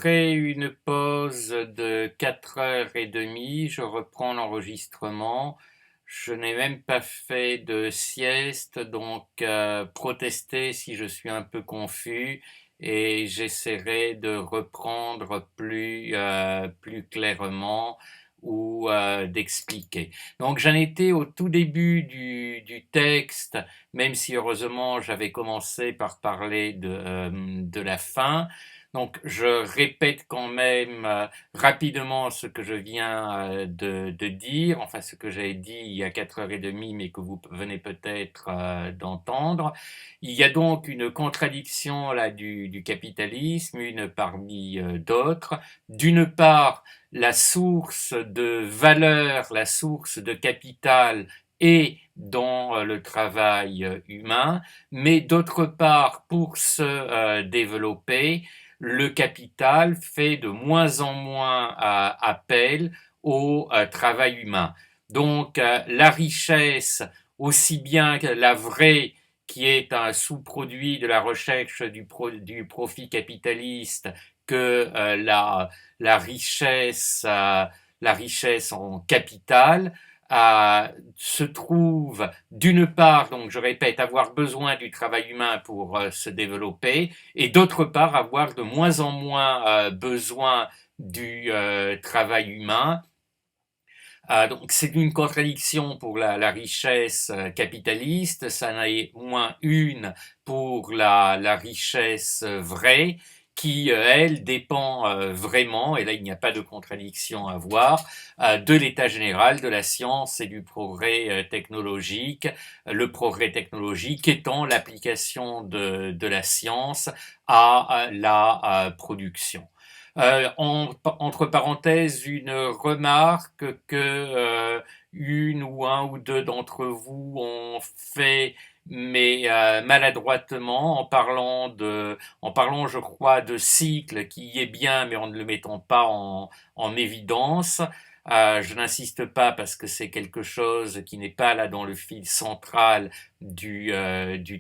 Après une pause de 4 heures et demie, je reprends l'enregistrement. Je n'ai même pas fait de sieste, donc protestez si je suis un peu confus et j'essaierai de reprendre plus clairement ou d'expliquer. Donc j'en étais au tout début du texte, même si heureusement j'avais commencé par parler de la fin. Donc, je répète quand même rapidement ce que je viens de dire, enfin ce que j'ai dit il y a 4 heures et demie, mais que vous venez peut-être d'entendre. Il y a donc une contradiction là du capitalisme, une parmi d'autres. D'une part, la source de valeur, la source de capital est dans le travail humain, mais d'autre part, pour se développer, le capital fait de moins en moins appel au travail humain. Donc la richesse, aussi bien que la vraie, qui est un sous-produit de la recherche du profit capitaliste, que la richesse en capital, se trouve d'une part, donc je répète, avoir besoin du travail humain pour se développer, et d'autre part avoir de moins en moins besoin du travail humain. Donc c'est une contradiction pour la richesse capitaliste, ça en est moins une pour la richesse vraie, qui, elle, dépend vraiment, et là il n'y a pas de contradiction à voir, de l'état général de la science et du progrès technologique, le progrès technologique étant l'application de la science à la production. Entre parenthèses, une remarque que une ou un ou deux d'entre vous ont fait, mais maladroitement, en parlant, je crois, de cycle qui est bien, mais en ne le mettant pas en évidence. Je n'insiste pas parce que c'est quelque chose qui n'est pas là dans le fil central du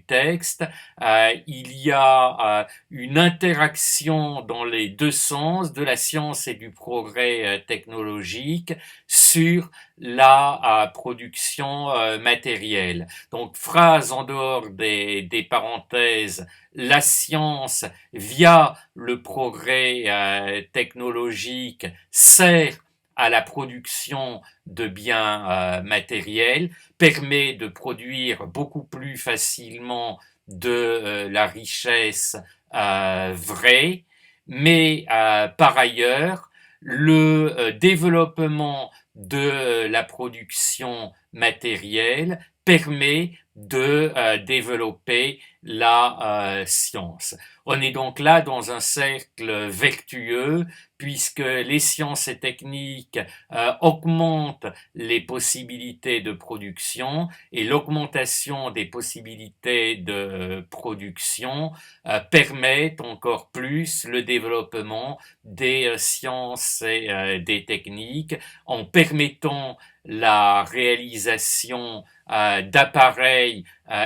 texte. Il y a une interaction dans les deux sens de la science et du progrès technologique sur la production matérielle. Donc, phrase en dehors des parenthèses, la science, via le progrès technologique, sert à la production de biens matériels, permet de produire beaucoup plus facilement de la richesse vraie, mais par ailleurs, le développement de la production matérielle permet de développer la science. On est donc là dans un cercle vertueux puisque les sciences et techniques augmentent les possibilités de production et l'augmentation des possibilités de production permet encore plus le développement des sciences et des techniques en permettant la réalisation d'appareils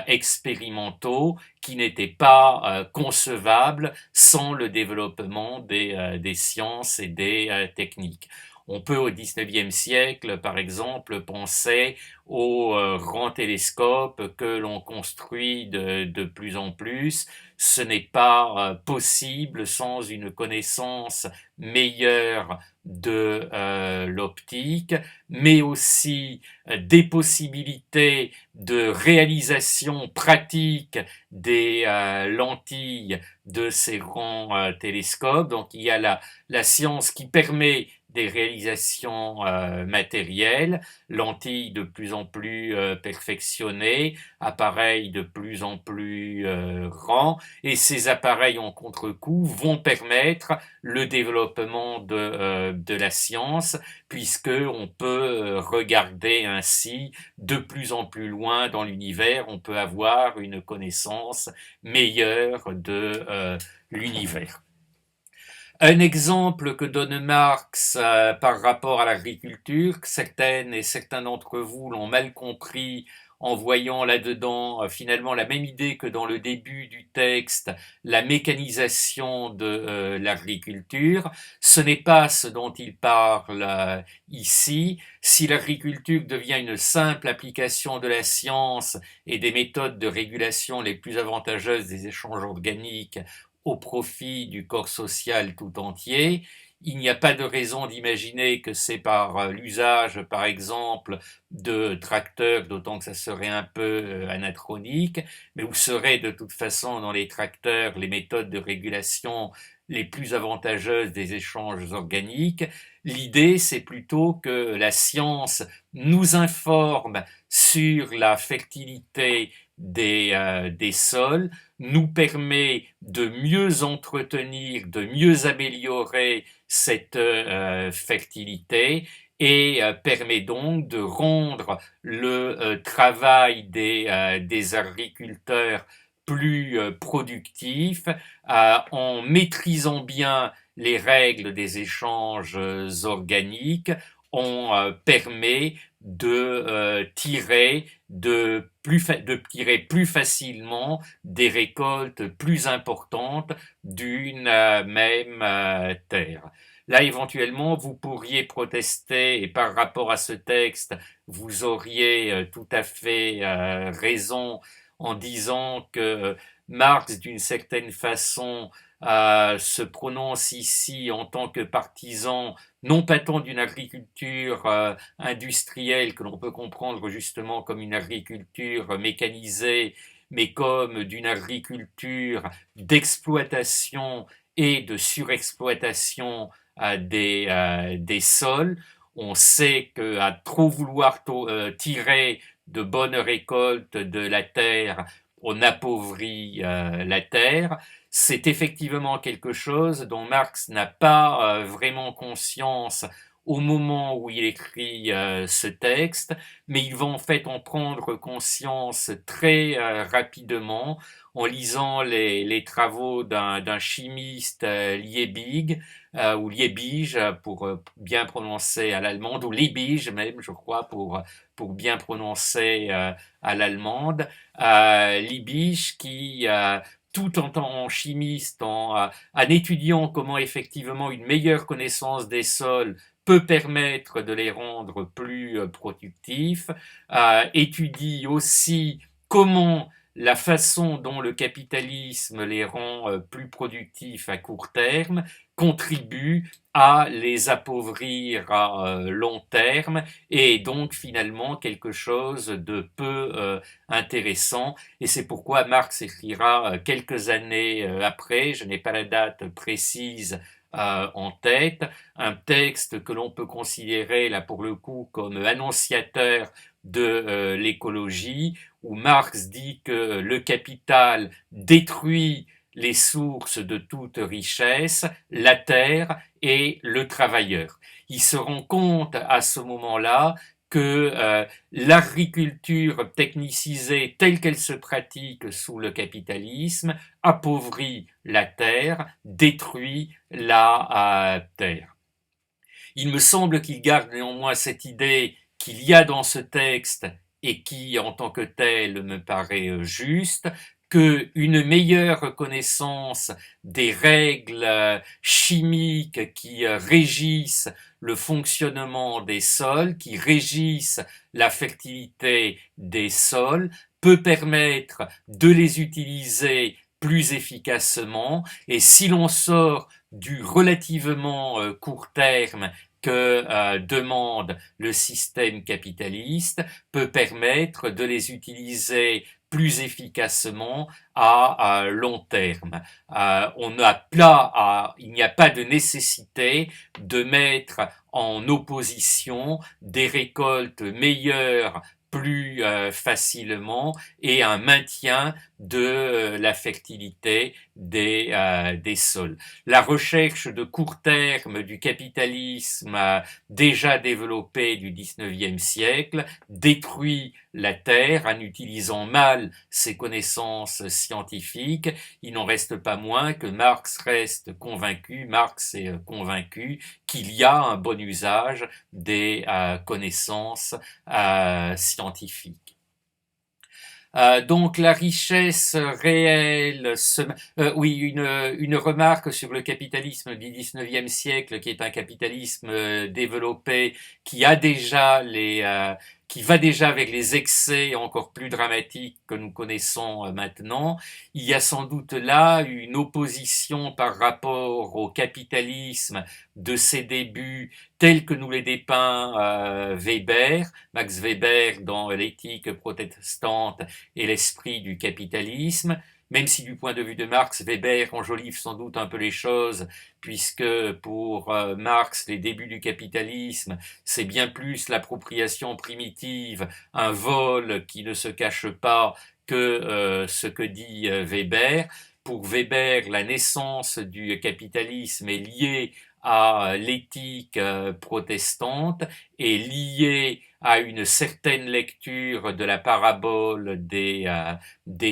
expérimentaux qui n'étaient pas concevables sans le développement des sciences et des techniques. On peut au XIXe siècle, par exemple, penser aux grands télescopes que l'on construit de plus en plus. Ce n'est pas possible sans une connaissance meilleure de l'optique, mais aussi des possibilités de réalisation pratique des lentilles de ces grands télescopes. Donc il y a la science qui permet des réalisations matérielles, lentilles de plus en plus perfectionnées, appareils de plus en plus grands, et ces appareils en contre-coup vont permettre le développement de la science, puisque on peut regarder ainsi de plus en plus loin dans l'univers, on peut avoir une connaissance meilleure de l'univers. Un exemple que donne Marx par rapport à l'agriculture, que certaines et certains d'entre vous l'ont mal compris en voyant là-dedans finalement la même idée que dans le début du texte, la mécanisation de l'agriculture. Ce n'est pas ce dont il parle ici. Si l'agriculture devient une simple application de la science et des méthodes de régulation les plus avantageuses des échanges organiques au profit du corps social tout entier, il n'y a pas de raison d'imaginer que c'est par l'usage, par exemple, de tracteurs, d'autant que ça serait un peu anachronique, mais où seraient de toute façon dans les tracteurs les méthodes de régulation les plus avantageuses des échanges organiques. L'idée, c'est plutôt que la science nous informe sur la fertilité des sols, nous permet de mieux entretenir, de mieux améliorer cette fertilité et permet donc de rendre le travail des agriculteurs plus productif en maîtrisant bien les règles des échanges organiques. On permet de tirer plus facilement des récoltes plus importantes d'une même terre. Là, éventuellement, vous pourriez protester, et par rapport à ce texte, vous auriez tout à fait raison en disant que Marx, d'une certaine façon, se prononce ici en tant que partisan, non pas tant d'une agriculture industrielle que l'on peut comprendre justement comme une agriculture mécanisée, mais comme d'une agriculture d'exploitation et de surexploitation des sols. On sait qu'à trop vouloir tirer de bonnes récoltes de la terre, on appauvrit la terre. C'est effectivement quelque chose dont Marx n'a pas vraiment conscience au moment où il écrit ce texte, mais il va en fait en prendre conscience très rapidement en lisant les travaux d'un chimiste Liebig, ou Liebig pour bien prononcer à l'allemande, ou Liebig même, je crois, pour bien prononcer à l'allemande. Liebig qui tout en tant en chimiste, en étudiant comment effectivement une meilleure connaissance des sols peut permettre de les rendre plus productifs, étudie aussi comment la façon dont le capitalisme les rend plus productifs à court terme contribue à les appauvrir à long terme, et donc finalement quelque chose de peu intéressant. Et c'est pourquoi Marx écrira quelques années après, je n'ai pas la date précise en tête, un texte que l'on peut considérer là pour le coup comme annonciateur de l'écologie, où Marx dit que le capital détruit les sources de toute richesse, la terre et le travailleur. Il se rend compte à ce moment-là que l'agriculture technicisée telle qu'elle se pratique sous le capitalisme appauvrit la terre, détruit la terre. Il me semble qu'il garde néanmoins cette idée qu'il y a dans ce texte et qui, en tant que telle, me paraît juste, qu'une meilleure connaissance des règles chimiques qui régissent le fonctionnement des sols, qui régissent la fertilité des sols, peut permettre de les utiliser plus efficacement. Et si l'on sort du relativement court terme que demande le système capitaliste, peut permettre de les utiliser plus efficacement à long terme. Il n'y a pas de nécessité de mettre en opposition des récoltes meilleures plus facilement et un maintien de la fertilité des sols. La recherche de court terme du capitalisme déjà développé du 19e siècle détruit la terre en utilisant mal ses connaissances scientifiques. Il n'en reste pas moins que Marx est convaincu qu'il y a un bon usage des connaissances scientifiques. Donc la richesse réelle, oui, une remarque sur le capitalisme du 19e siècle, qui est un capitalisme développé, qui a déjà qui va déjà avec les excès encore plus dramatiques que nous connaissons maintenant. Il y a sans doute là une opposition par rapport au capitalisme de ses débuts tels que nous les dépeint Weber, Max Weber dans l'éthique protestante et l'esprit du capitalisme, même si du point de vue de Marx, Weber enjolive sans doute un peu les choses, puisque pour Marx, les débuts du capitalisme, c'est bien plus l'appropriation primitive, un vol qui ne se cache pas, que ce que dit Weber. Pour Weber, la naissance du capitalisme est liée à l'éthique protestante, est liée à une certaine lecture de la parabole des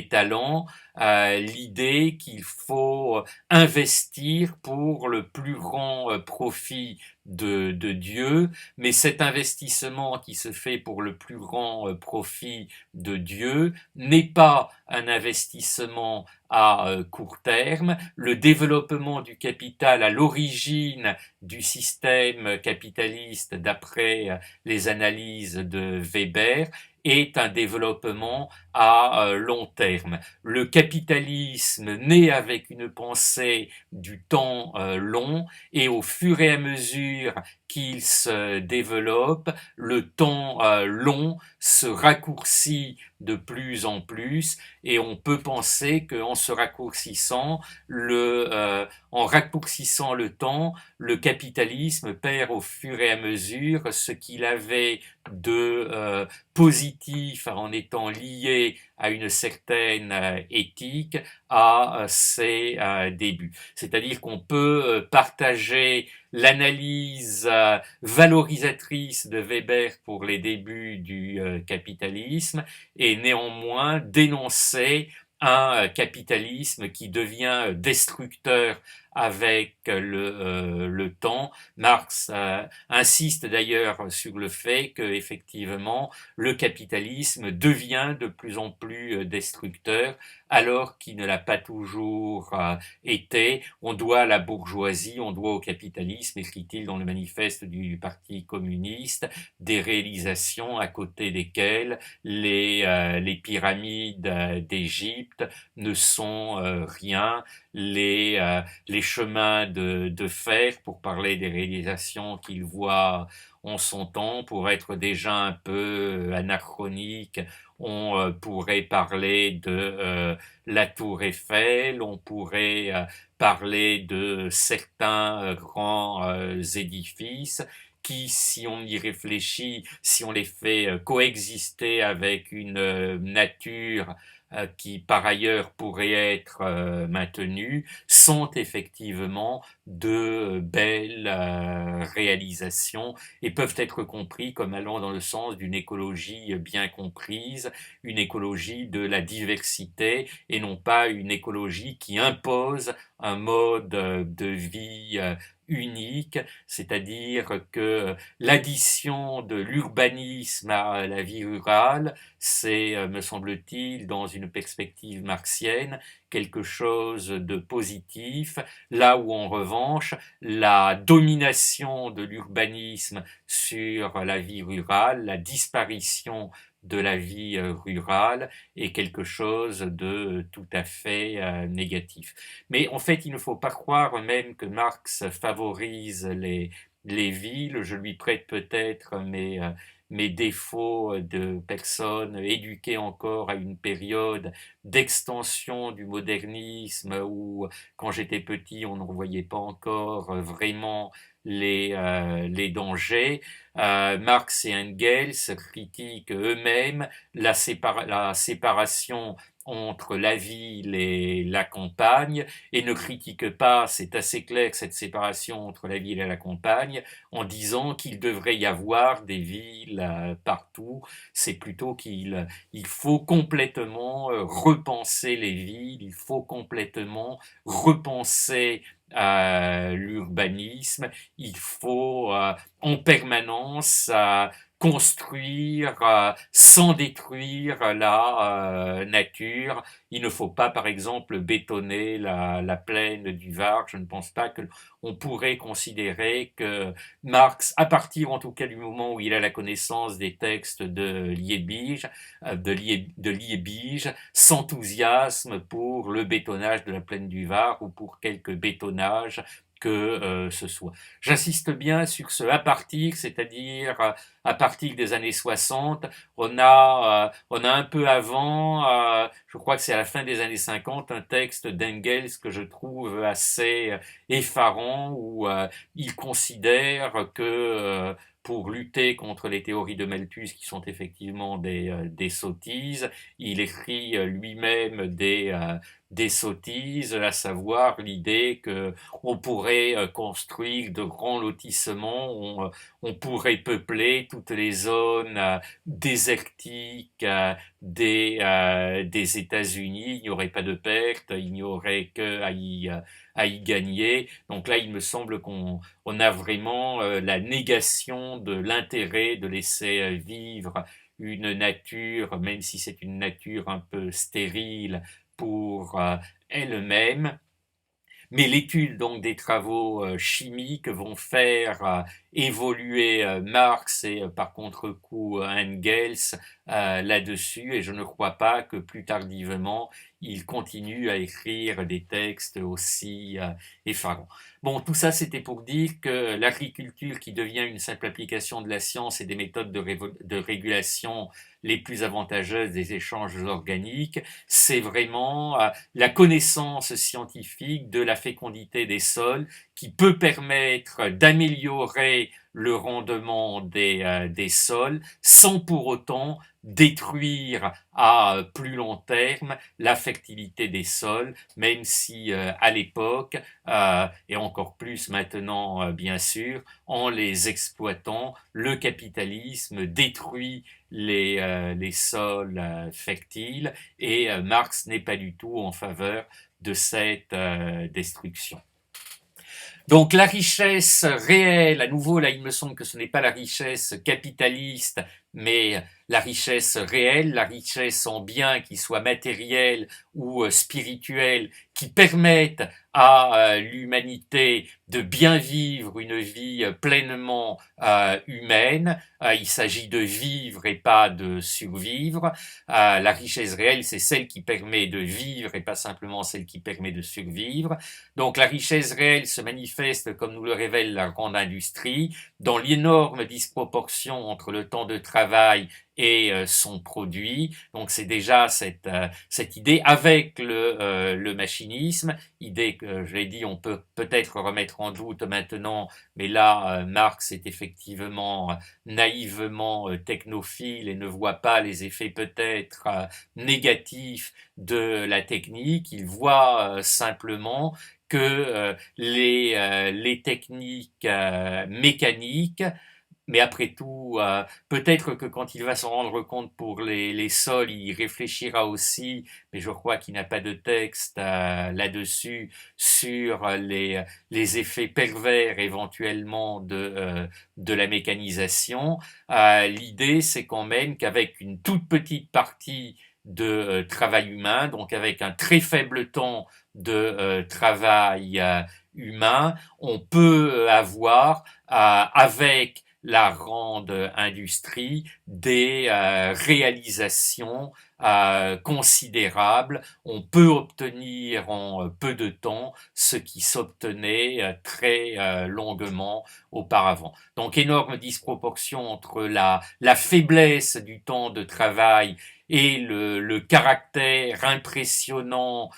talents, l'idée qu'il faut investir pour le plus grand profit de Dieu, mais cet investissement qui se fait pour le plus grand profit de Dieu n'est pas un investissement à court terme. Le développement du capital à l'origine du système capitaliste, d'après les analyses de Weber, est un développement à long terme. Le capitalisme naît avec une pensée du temps long, et au fur et à mesure qu'il se développe, le temps long se raccourcit de plus en plus, et on peut penser qu'en se raccourcissant, en raccourcissant le temps, le capitalisme perd au fur et à mesure ce qu'il avait de positif en étant lié à une certaine éthique à ses débuts. C'est-à-dire qu'on peut partager l'analyse valorisatrice de Weber pour les débuts du capitalisme, et néanmoins dénoncer un capitalisme qui devient destructeur avec le temps. Marx insiste d'ailleurs sur le fait que effectivement le capitalisme devient de plus en plus destructeur, alors qu'il ne l'a pas toujours été. On doit à la bourgeoisie, on doit au capitalisme, écrit-il dans le manifeste du Parti communiste, des réalisations à côté desquelles les pyramides d'Égypte ne sont rien, les chemins de fer, pour parler des réalisations qu'il voit en son temps, pour être déjà un peu anachronique. On pourrait parler de la tour Eiffel, on pourrait parler de certains grands édifices qui, si on y réfléchit, si on les fait coexister avec une nature qui par ailleurs pourrait être maintenue, sont effectivement de belles réalisations, et peuvent être compris comme allant dans le sens d'une écologie bien comprise, une écologie de la diversité, et non pas une écologie qui impose un mode de vie unique, c'est-à-dire que l'addition de l'urbanisme à la vie rurale, c'est, me semble-t-il, dans une perspective marxienne, quelque chose de positif, là où en revanche la domination de l'urbanisme sur la vie rurale, la disparition de la vie rurale, est quelque chose de tout à fait négatif. Mais en fait, il ne faut pas croire même que Marx favorise les villes. Je lui prête peut-être mes défauts de personne éduquée encore à une période d'extension du modernisme, où quand j'étais petit on ne voyait pas encore vraiment les dangers. Marx et Engels critiquent eux-mêmes la séparation entre la ville et la campagne, et ne critiquent pas, c'est assez clair, cette séparation entre la ville et la campagne, en disant qu'il devrait y avoir des villes partout. C'est plutôt il faut complètement repenser les villes, il faut complètement repenser l'urbanisme, il faut en permanence construire sans détruire la nature. Il ne faut pas, par exemple, bétonner la plaine du Var. Je ne pense pas que on pourrait considérer que Marx, à partir en tout cas du moment où il a la connaissance des textes de Liebige, de Liebige, s'enthousiasme pour le bétonnage de la plaine du Var ou pour quelque bétonnage que ce soit. J'insiste bien sur ce à partir, c'est-à-dire à partir des années 60, on a un peu avant, je crois que c'est à la fin des années 50, un texte d'Engels que je trouve assez effarant où il considère que pour lutter contre les théories de Malthus qui sont effectivement des sottises, il écrit lui-même des sottises, à savoir l'idée que on pourrait construire de grands lotissements, on pourrait peupler toutes les zones désertiques des États-Unis, il n'y aurait pas de perte, il n'y aurait que à y gagner. Donc là, il me semble qu'on a vraiment la négation de l'intérêt de laisser vivre une nature, même si c'est une nature un peu stérile pour elle-même. Mais l'étude donc des travaux chimiques vont faire évoluer Marx et par contre-coup Engels là-dessus, et je ne crois pas que plus tardivement il continue à écrire des textes aussi effarants. Bon, tout ça c'était pour dire que l'agriculture qui devient une simple application de la science et des méthodes de régulation les plus avantageuses des échanges organiques, c'est vraiment la connaissance scientifique de la fécondité des sols qui peut permettre d'améliorer le rendement des sols sans pour autant détruire à plus long terme la fertilité des sols, même si à l'époque, et encore plus maintenant bien sûr, en les exploitant, le capitalisme détruit les sols fertiles et Marx n'est pas du tout en faveur de cette destruction. Donc la richesse réelle, à nouveau là il me semble que ce n'est pas la richesse capitaliste, mais la richesse réelle, la richesse en biens qui soient matériels ou spirituels, qui permettent à l'humanité de bien vivre une vie pleinement humaine. Il s'agit de vivre et pas de survivre. La richesse réelle, c'est celle qui permet de vivre et pas simplement celle qui permet de survivre. Donc la richesse réelle se manifeste, comme nous le révèle la grande industrie, dans l'énorme disproportion entre le temps de travail et son produit. Donc c'est déjà cette idée avec le machinisme, idée que je l'ai dit, on peut peut-être remettre en doute maintenant, mais là Marx est effectivement naïvement technophile et ne voit pas les effets peut-être négatifs de la technique. Il voit simplement que les techniques mécaniques, mais après tout, peut-être que quand il va s'en rendre compte pour les sols, il réfléchira aussi, mais je crois qu'il n'a pas de texte là-dessus, sur les effets pervers éventuellement de la mécanisation. L'idée, c'est quand même qu'avec une toute petite partie de travail humain, donc avec un très faible temps de travail humain, on peut avoir avec la grande industrie des réalisations considérables. On peut obtenir en peu de temps ce qui s'obtenait très longuement auparavant. Donc énorme disproportion entre la faiblesse du temps de travail et le caractère impressionnant,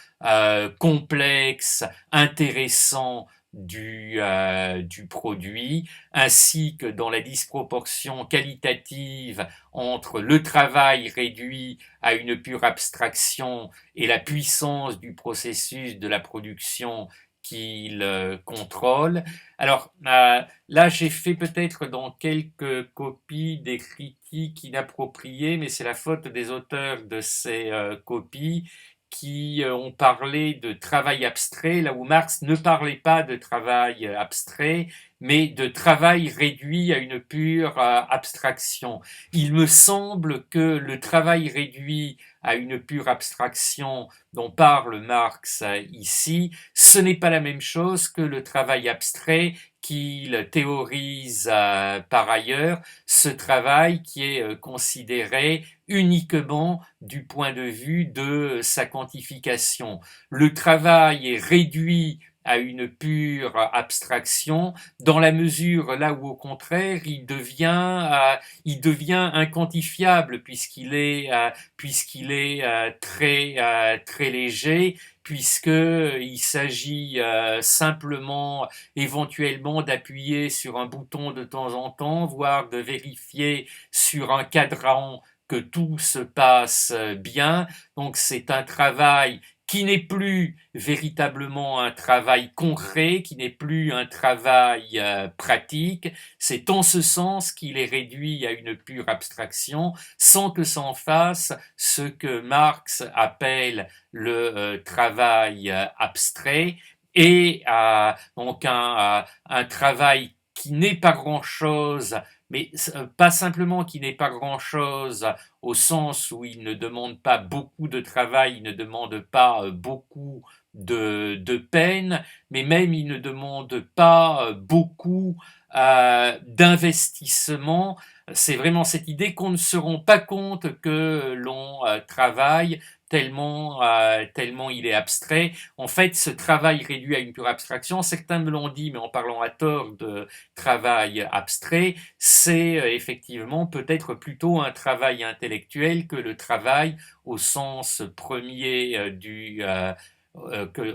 complexe, intéressant du produit, ainsi que dans la disproportion qualitative entre le travail réduit à une pure abstraction et la puissance du processus de la production qu'il contrôle. Alors là, j'ai fait peut-être dans quelques copies des critiques inappropriées, mais c'est la faute des auteurs de ces copies qui ont parlé de travail abstrait, là où Marx ne parlait pas de travail abstrait, mais de travail réduit à une pure abstraction. Il me semble que le travail réduit à une pure abstraction dont parle Marx ici, ce n'est pas la même chose que le travail abstrait qu'il théorise par ailleurs, ce travail qui est considéré uniquement du point de vue de sa quantification. Le travail est réduit à une pure abstraction dans la mesure là où au contraire il devient inquantifiable puisqu'il est très léger, puisqu'il s'agit simplement éventuellement d'appuyer sur un bouton de temps en temps, voire de vérifier sur un cadran que tout se passe bien. Donc c'est un travail qui n'est plus véritablement un travail concret, qui n'est plus un travail pratique. C'est en ce sens qu'il est réduit à une pure abstraction, sans que s'en fasse ce que Marx appelle le travail abstrait, et donc un travail qui n'est pas grand-chose, mais pas simplement qui n'est pas grand-chose au sens où il ne demande pas beaucoup de travail, il ne demande pas beaucoup de peine, mais même il ne demande pas beaucoup d'investissement. C'est vraiment cette idée qu'on ne se rend pas compte que l'on travaille tellement il est abstrait. En fait, ce travail réduit à une pure abstraction, certains me l'ont dit, mais en parlant à tort de travail abstrait, c'est effectivement peut-être plutôt un travail intellectuel que le travail au sens premier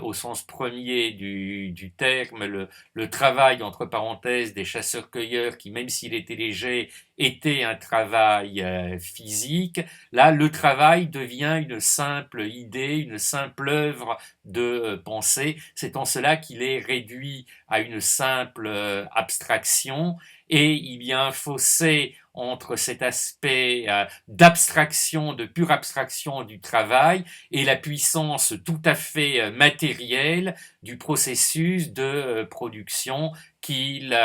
au sens premier du terme, le travail, entre parenthèses, des chasseurs-cueilleurs, qui, même s'il était léger, était un travail physique. Là, le travail devient une simple idée, une simple œuvre de pensée. C'est en cela qu'il est réduit à une simple abstraction, et il y a un fossé entre cet aspect d'abstraction, de pure abstraction du travail, et la puissance tout à fait matérielle du processus de production qu'il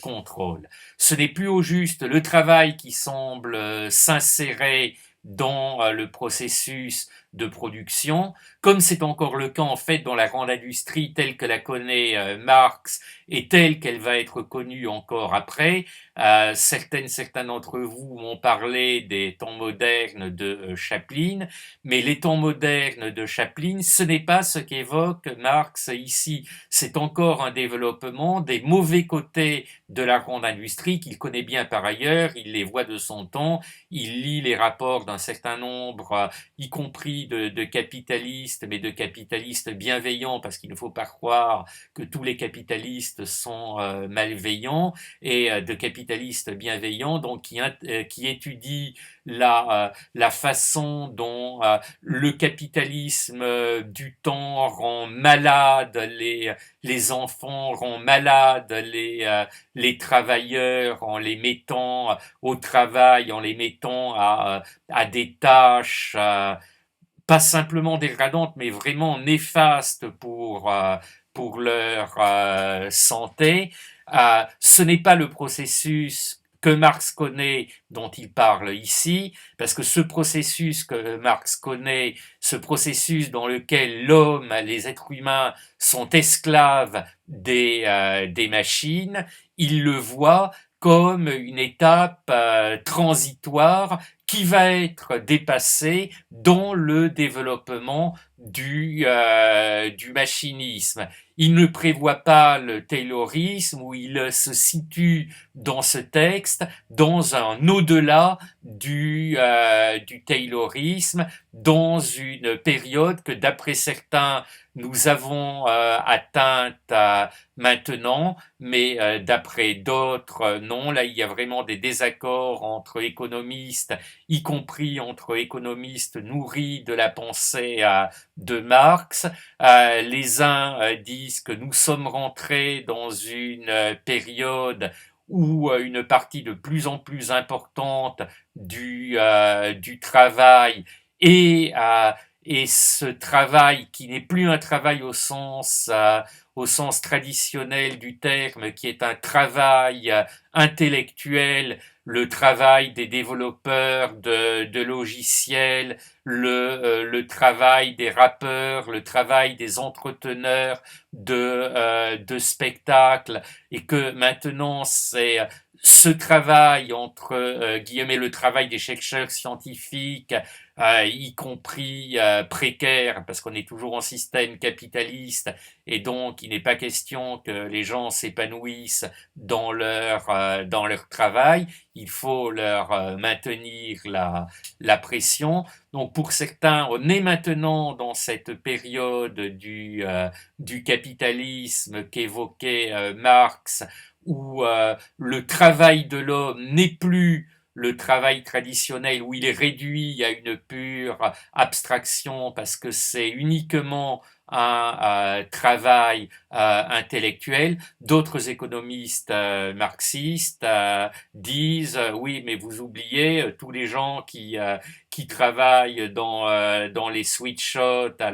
contrôle. Ce n'est plus au juste le travail qui semble s'insérer dans le processus de production, comme c'est encore le cas en fait dans la grande industrie telle que la connaît Marx et telle qu'elle va être connue encore après. Certains d'entre vous m'ont parlé des temps modernes de Chaplin, mais les temps modernes de Chaplin, ce n'est pas ce qu'évoque Marx ici. C'est encore un développement des mauvais côtés de la grande industrie qu'il connaît bien par ailleurs, il les voit de son temps, il lit les rapports d'un certain nombre, y compris de capitalistes, mais de capitalistes bienveillants, parce qu'il ne faut pas croire que tous les capitalistes sont malveillants, et de capitalistes bienveillants, donc qui étudient la façon dont le capitalisme du temps rend malade les enfants, rend malade les travailleurs en les mettant au travail, en les mettant à des tâches pas simplement dégradantes, mais vraiment néfastes pour leur santé. Ce n'est pas le processus que Marx connaît, dont il parle ici, parce que ce processus que Marx connaît, ce processus dans lequel l'homme, les êtres humains sont esclaves des machines, il le voit comme une étape transitoire qui va être dépassée dans le développement du machinisme. Il ne prévoit pas le taylorisme, où il se situe dans ce texte dans un au-delà du taylorisme, dans une période que d'après certains nous avons atteinte maintenant, mais d'après d'autres non. Là, il y a vraiment des désaccords entre économistes, y compris entre économistes nourris de la pensée de Marx. Les uns disent que nous sommes rentrés dans une période où une partie de plus en plus importante du travail est et ce travail qui n'est plus un travail au sens traditionnel du terme, qui est un travail intellectuel, le travail des développeurs de logiciels, le travail des rappeurs, le travail des entreteneurs de spectacles, et que maintenant c'est ce travail entre guillemets le travail des chercheurs scientifiques, y compris précaire, parce qu'on est toujours en système capitaliste, et donc il n'est pas question que les gens s'épanouissent dans leur travail, il faut leur maintenir la pression. Donc pour certains, on est maintenant dans cette période du capitalisme qu'évoquait Marx, où le travail de l'homme n'est plus le travail traditionnel, où il est réduit à une pure abstraction parce que c'est uniquement un travail intellectuel. D'autres économistes marxistes disent oui, mais vous oubliez tous les gens qui travaillent dans les sweatshops à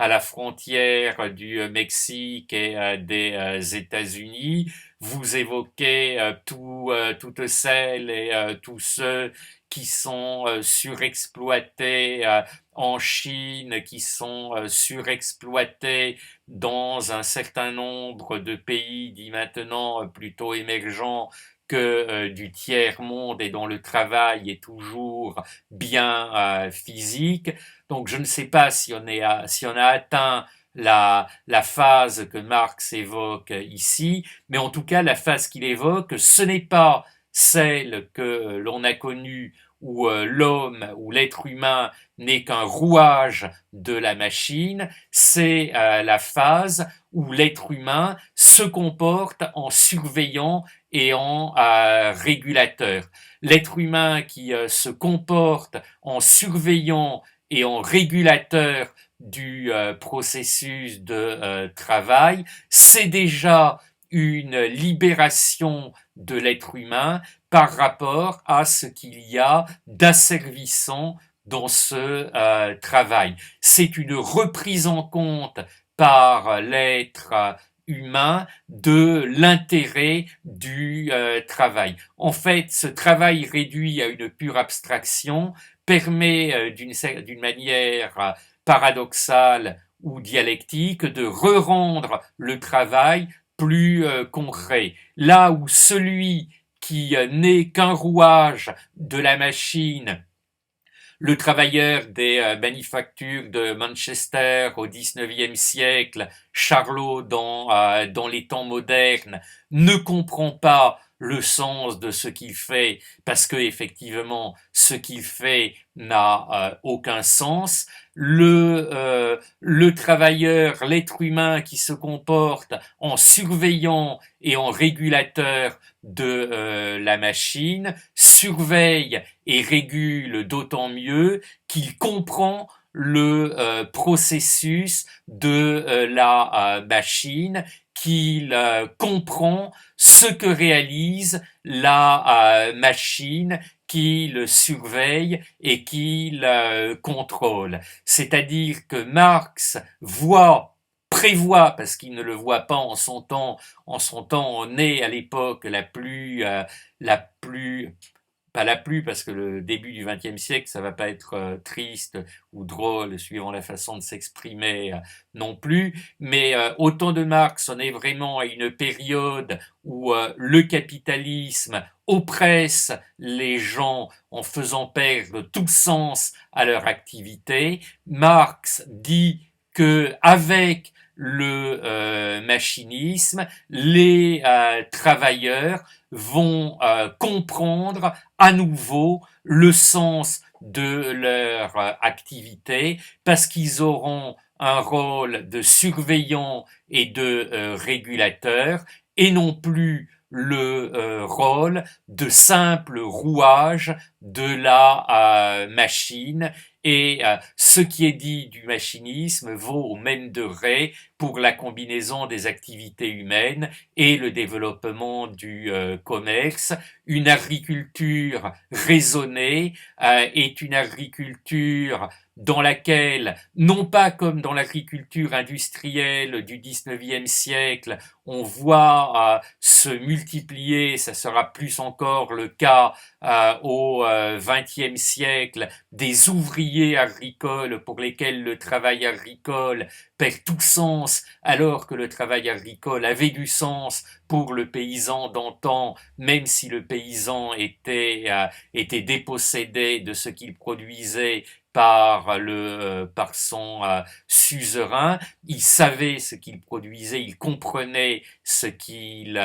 la frontière du Mexique et des États-Unis. Vous évoquez toutes celles et tous ceux qui sont surexploités en Chine, qui sont surexploités dans un certain nombre de pays dits maintenant plutôt émergents que du tiers-monde, et dont le travail est toujours bien physique. Donc je ne sais pas si on a atteint la phase que Marx évoque ici, mais en tout cas la phase qu'il évoque, ce n'est pas celle que l'on a connue où l'homme ou l'être humain n'est qu'un rouage de la machine, c'est la phase où l'être humain se comporte en surveillant et en régulateur. L'être humain qui se comporte en surveillant et en régulateur du processus de travail, c'est déjà une libération de l'être humain par rapport à ce qu'il y a d'asservissant dans ce travail. C'est une reprise en compte par l'être humain de l'intérêt du travail. En fait, ce travail réduit à une pure abstraction permet d'une manière paradoxale ou dialectique de re-rendre le travail plus concret. Là où celui qui n'est qu'un rouage de la machine, le travailleur des manufactures de Manchester au XIXe siècle, Charlot dans les temps modernes, ne comprend pas le sens de ce qu'il fait, parce que effectivement ce qu'il fait n'a aucun sens. Le travailleur, l'être humain qui se comporte en surveillant et en régulateur de la machine, surveille et régule d'autant mieux qu'il comprend le processus de la machine, qu'il comprend ce que réalise la machine, qu'il surveille et qu'il contrôle. C'est-à-dire que Marx prévoit, parce qu'il ne le voit pas en son temps on est à l'époque la plus pas la plus, parce que le début du XXe siècle, ça va pas être triste ou drôle, suivant la façon de s'exprimer non plus, mais au temps de Marx, on est vraiment à une période où le capitalisme oppresse les gens en faisant perdre tout sens à leur activité. Marx dit que avec le machinisme, les travailleurs vont comprendre à nouveau le sens de leur activité, parce qu'ils auront un rôle de surveillant et de régulateur, et non plus le rôle de simple rouage de la machine, et ce qui est dit du machinisme vaut au même degré pour la combinaison des activités humaines et le développement du commerce. Une agriculture raisonnée est une agriculture dans laquelle, non pas comme dans l'agriculture industrielle du 19e siècle, on voit se multiplier, ça sera plus encore le cas au 20e siècle, des ouvriers agricoles pour lesquels le travail agricole perd tout sens, alors que le travail agricole avait du sens pour le paysan d'antan, même si le paysan était dépossédé de ce qu'il produisait par son suzerain. Il savait ce qu'il produisait, il comprenait ce qu'il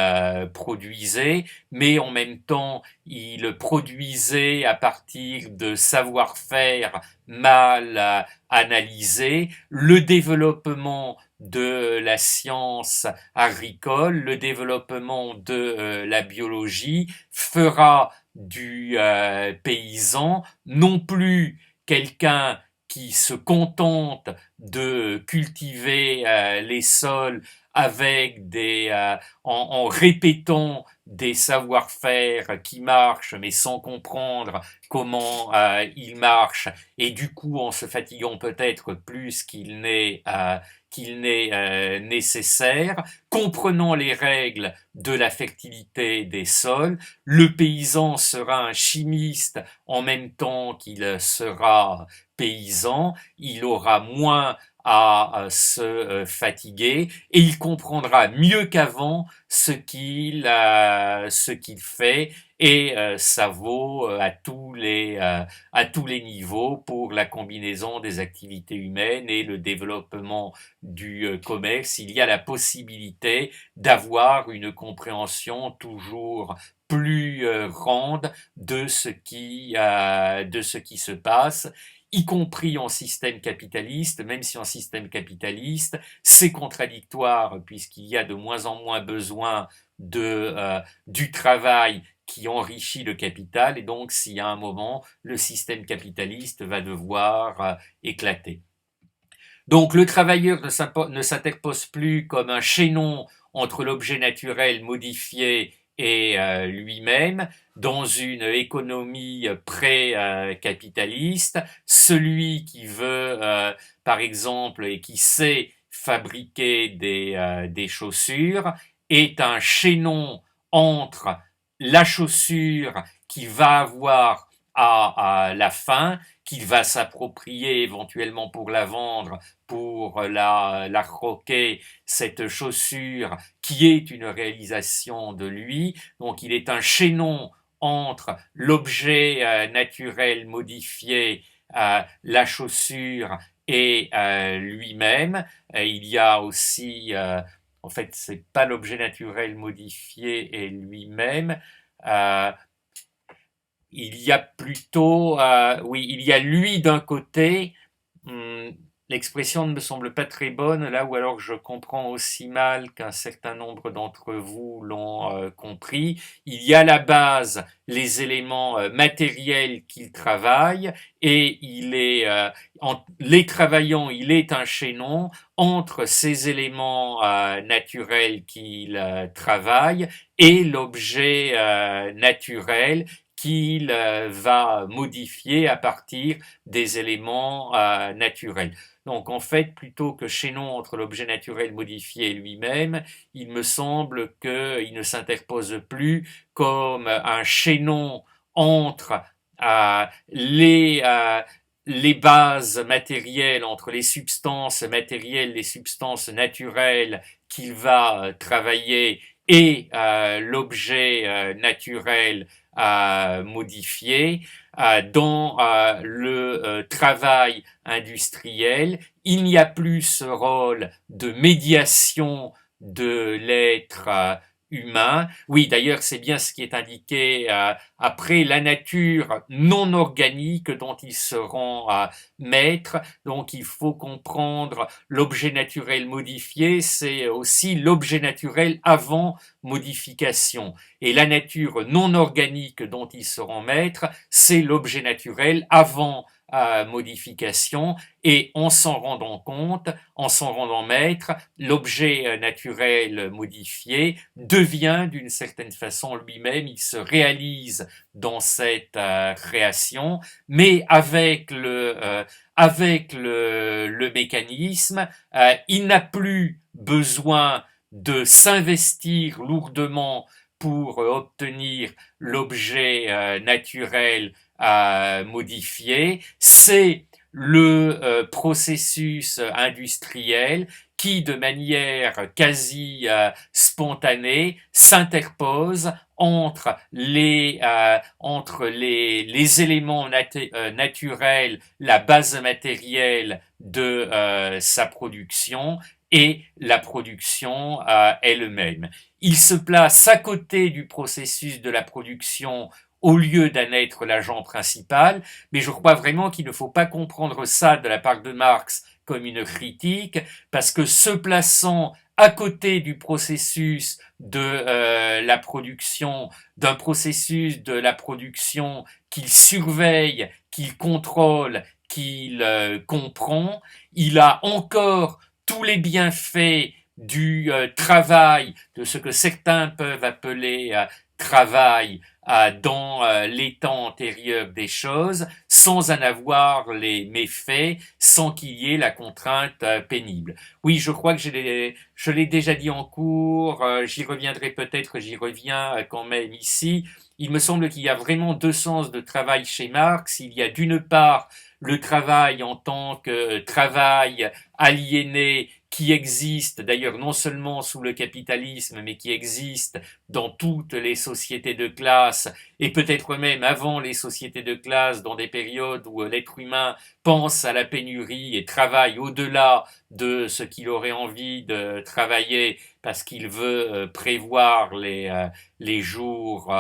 produisait, mais en même temps, il produisait à partir de savoir-faire mal analysé. Le développement de la science agricole, le développement de la biologie fera du paysan non plus quelqu'un qui se contente de cultiver les sols avec en répétant des savoir-faire qui marchent mais sans comprendre comment ils marchent et du coup en se fatiguant peut-être plus qu'il n'est nécessaire, comprenant les règles de la fertilité des sols, le paysan sera un chimiste en même temps qu'il sera paysan, il aura moins à se fatiguer et il comprendra mieux qu'avant ce qu'il fait et ça vaut à tous les niveaux pour la combinaison des activités humaines et le développement du commerce. Il y a la possibilité d'avoir une compréhension toujours plus grande de ce qui se passe, y compris en système capitaliste, même si en système capitaliste, c'est contradictoire puisqu'il y a de moins en moins besoin du travail qui enrichit le capital, et donc s'il y a un moment, le système capitaliste va devoir éclater. Donc le travailleur ne s'interpose plus comme un chaînon entre l'objet naturel modifié et lui-même. Dans une économie pré-capitaliste, celui qui veut, par exemple, et qui sait fabriquer des chaussures est un chaînon entre la chaussure qui va avoir à la fin, qu'il va s'approprier éventuellement pour la vendre, pour la croquer, cette chaussure qui est une réalisation de lui. Donc il est un chaînon entre l'objet naturel modifié, la chaussure et lui-même. Il y a aussi, en fait, c'est pas l'objet naturel modifié et lui-même. Euh, il y a plutôt, oui, il y a lui d'un côté. L'expression ne me semble pas très bonne là, ou alors je comprends aussi mal qu'un certain nombre d'entre vous l'ont compris. Il y a à la base les éléments matériels qu'il travaille et les travaillant, il est un chaînon entre ces éléments naturels qu'il travaille et l'objet naturel qu'il va modifier à partir des éléments naturels. Donc en fait, plutôt que chaînon entre l'objet naturel modifié et lui-même, il me semble qu'il ne s'interpose plus comme un chaînon entre euh, les, euh, les bases matérielles, entre les substances matérielles, les substances naturelles qu'il va travailler et l'objet naturel modifié. Dans le travail industriel, il n'y a plus ce rôle de médiation de l'être humain. Oui, d'ailleurs, c'est bien ce qui est indiqué après la nature non organique dont ils seront maîtres. Donc, il faut comprendre l'objet naturel modifié, c'est aussi l'objet naturel avant modification. Et la nature non organique dont ils seront maîtres, c'est l'objet naturel avant modification, et en s'en rendant compte, en s'en rendant maître, l'objet naturel modifié devient d'une certaine façon lui-même, il se réalise dans cette création, mais avec le mécanisme, il n'a plus besoin de s'investir lourdement pour obtenir l'objet naturel modifié. C'est le processus industriel qui, de manière quasi spontanée, s'interpose entre les éléments naturels, la base matérielle de sa production et la production elle-même. Il se place à côté du processus de la production au lieu d'en être l'agent principal, mais je crois vraiment qu'il ne faut pas comprendre ça de la part de Marx comme une critique, parce que se plaçant à côté du processus de la production, d'un processus de la production qu'il surveille, qu'il contrôle, qu'il comprend, il a encore tous les bienfaits du travail, de ce que certains peuvent appeler travail dans l'état antérieur des choses, sans en avoir les méfaits, sans qu'il y ait la contrainte pénible. Oui, je crois que je l'ai déjà dit en cours, j'y reviendrai peut-être, j'y reviens quand même ici. Il me semble qu'il y a vraiment deux sens de travail chez Marx. Il y a d'une part le travail en tant que travail aliéné qui existe d'ailleurs non seulement sous le capitalisme, mais qui existe dans toutes les sociétés de classe, et peut-être même avant les sociétés de classe, dans des périodes où l'être humain pense à la pénurie et travaille au-delà de ce qu'il aurait envie de travailler parce qu'il veut prévoir les jours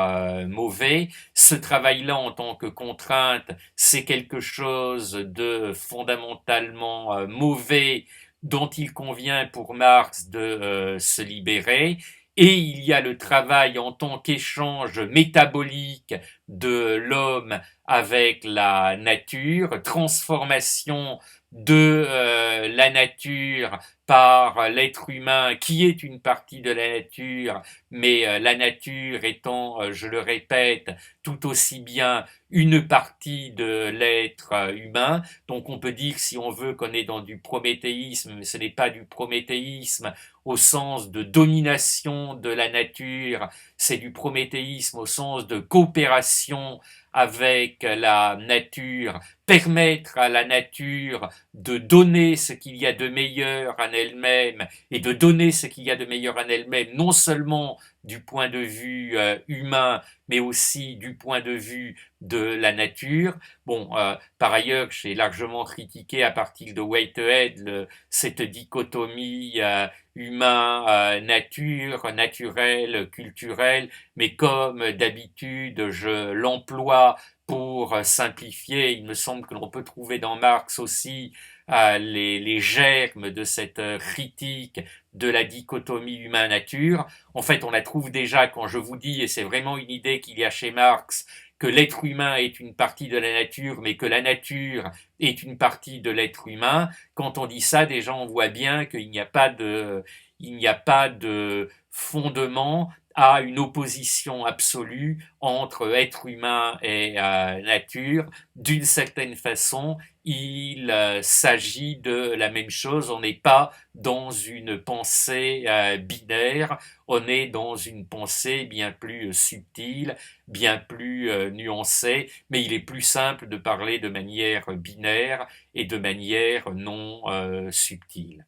mauvais. Ce travail-là en tant que contrainte, c'est quelque chose de fondamentalement mauvais dont il convient pour Marx de se libérer. Et il y a le travail en tant qu'échange métabolique de l'homme avec la nature, transformation de la nature par l'être humain qui est une partie de la nature, mais la nature étant, je le répète, tout aussi bien une partie de l'être humain. Donc on peut dire, si on veut, qu'on est dans du prométhéisme, mais ce n'est pas du prométhéisme au sens de domination de la nature, c'est du prométhéisme au sens de coopération avec la nature, permettre à la nature de donner ce qu'il y a de meilleur en elle-même et de donner ce qu'il y a de meilleur en elle-même, non seulement du point de vue humain, mais aussi du point de vue de la nature. Bon, par ailleurs, j'ai largement critiqué à partir de Whitehead cette dichotomie humain-nature, naturel, culturel, mais comme d'habitude, je l'emploie pour simplifier. Il me semble que l'on peut trouver dans Marx aussi les germes de cette critique de la dichotomie humain-nature. En fait, on la trouve déjà quand je vous dis, et c'est vraiment une idée qu'il y a chez Marx, que l'être humain est une partie de la nature, mais que la nature est une partie de l'être humain. Quand on dit ça, déjà on voit bien qu'il n'y a pas de fondement à une opposition absolue entre être humain et nature. D'une certaine façon, il s'agit de la même chose. On n'est pas dans une pensée binaire, on est dans une pensée bien plus subtile, bien plus nuancée, mais il est plus simple de parler de manière binaire et de manière non subtile.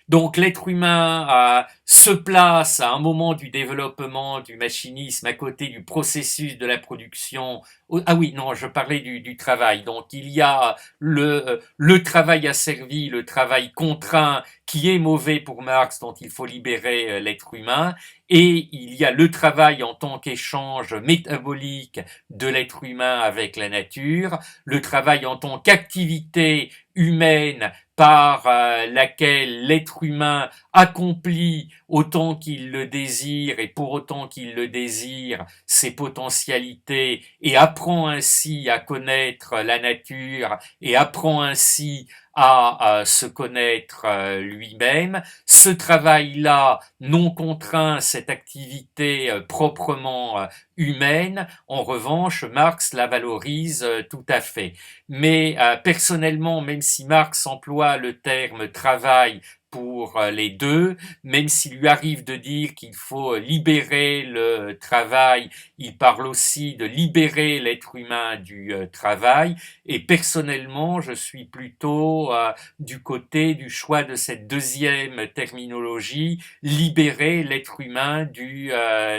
Donc l'être humain se place à un moment du développement du machinisme à côté du processus de la production. Ah oui, non, je parlais du travail. Donc il y a le travail asservi, le travail contraint qui est mauvais pour Marx, dont il faut libérer l'être humain. Et il y a le travail en tant qu'échange métabolique de l'être humain avec la nature, le travail en tant qu'activité humaine par laquelle l'être humain accomplit autant qu'il le désire et pour autant qu'il le désire ses potentialités et apprend ainsi à connaître la nature et apprend ainsi à se connaître lui-même. Ce travail-là non contraint, cette activité proprement humaine, en revanche, Marx la valorise tout à fait. Mais personnellement, même si Marx emploie le terme travail pour les deux, même s'il lui arrive de dire qu'il faut libérer le travail, il parle aussi de libérer l'être humain du travail. Et personnellement, je suis plutôt du côté du choix de cette deuxième terminologie, libérer l'être humain du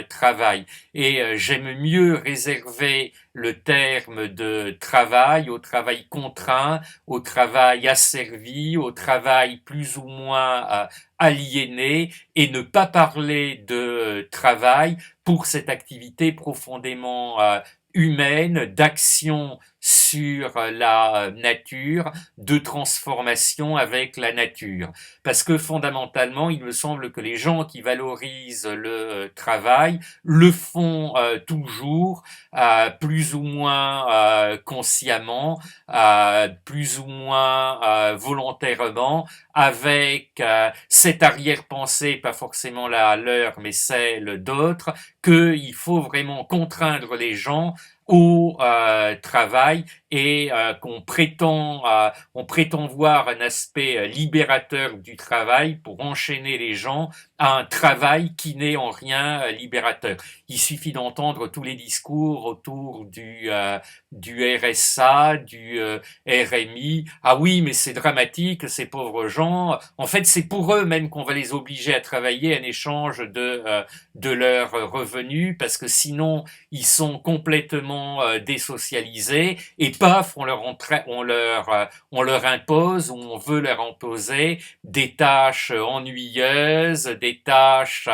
travail. Et j'aime mieux réserver le terme de travail au travail contraint, au travail asservi, au travail plus ou moins aliéné, et ne pas parler de travail pour cette activité profondément humaine, d'action sur la nature, de transformation avec la nature. Parce que fondamentalement, il me semble que les gens qui valorisent le travail le font toujours plus ou moins consciemment, plus ou moins volontairement, avec cette arrière-pensée, pas forcément la leur, mais celle d'autres, qu'il faut vraiment contraindre les gens au travail et on prétend voir un aspect libérateur du travail pour enchaîner les gens à un travail qui n'est en rien libérateur. Il suffit d'entendre tous les discours autour du RSA, du RMI. Ah oui, mais c'est dramatique, ces pauvres gens. En fait, c'est pour eux même qu'on va les obliger à travailler en échange de leurs revenus, parce que sinon, ils sont complètement désocialisés et paf, on leur impose ou on veut leur imposer des tâches ennuyeuses, des tâches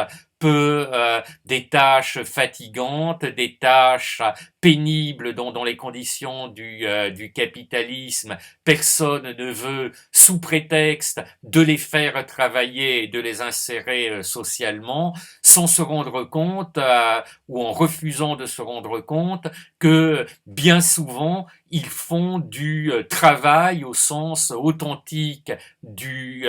fatigantes, des tâches pénibles dont les conditions du capitalisme, personne ne veut, sous prétexte de les faire travailler et de les insérer socialement, sans se rendre compte ou en refusant de se rendre compte que bien souvent ils font du travail au sens authentique du